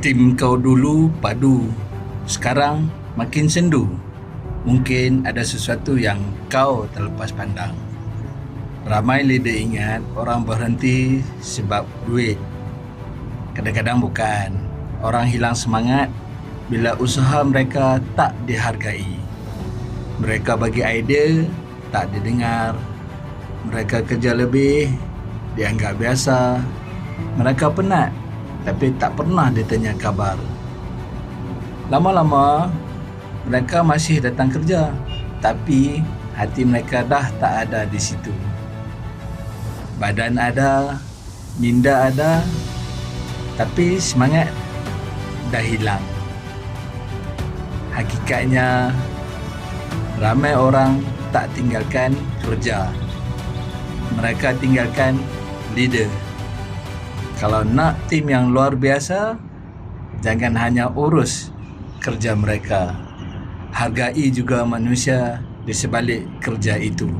Tim kau dulu padu, sekarang makin sendu. Mungkin ada sesuatu yang kau terlepas pandang. Ramai leader ingat orang berhenti sebab duit. Kadang-kadang bukan. Orang hilang semangat bila usaha mereka tak dihargai. Mereka bagi idea, tak didengar. Mereka kerja lebih, dianggap biasa. Mereka penat, tapi tak pernah ditanya kabar. Lama-lama, mereka masih datang kerja, tapi hati mereka dah tak ada di situ. Badan ada, minda ada, tapi semangat dah hilang. Hakikatnya, ramai orang tak tinggalkan kerja. Mereka tinggalkan leader. Kalau nak tim yang luar biasa, jangan hanya urus kerja mereka. Hargai juga manusia di sebalik kerja itu.